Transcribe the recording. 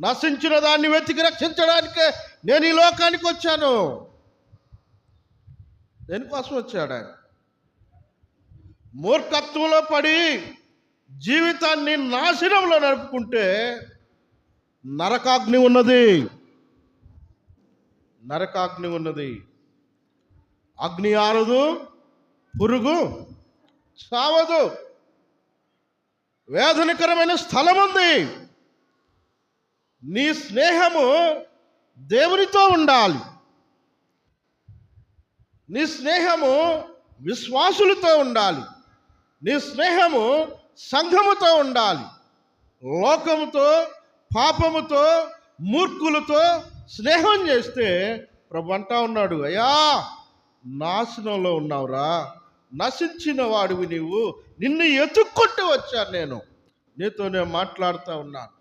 నశించిన దాన్ని వెతికి రక్షించడానికే నేను ఈ లోకానికి వచ్చాను. దేనికోసం వచ్చాడు ఆయన? మూర్ఖత్వంలో పడి జీవితాన్ని నాశనంలో నడుపుకుంటే నరకాగ్ని ఉన్నది. నరకాగ్ని ఉన్నది. అగ్ని ఆరదు, పురుగు చావదు. వేదనకరమైన స్థలం ఉంది. నీ స్నేహము దేవునితో ఉండాలి. నీ స్నేహము విశ్వాసులతో ఉండాలి. నీ స్నేహము సంఘముతో ఉండాలి. లోకముతో, పాపముతో, మూర్ఖులతో స్నేహం చేస్తే ప్రభు అంటా ఉన్నాడు, అయ్యా నాశనంలో ఉన్నావురా, నశించిన వాడివి నీవు, నిన్ను ఎత్తుక్కుంటూ వచ్చాను, నేను నీతో మాట్లాడుతూ ఉన్నాను.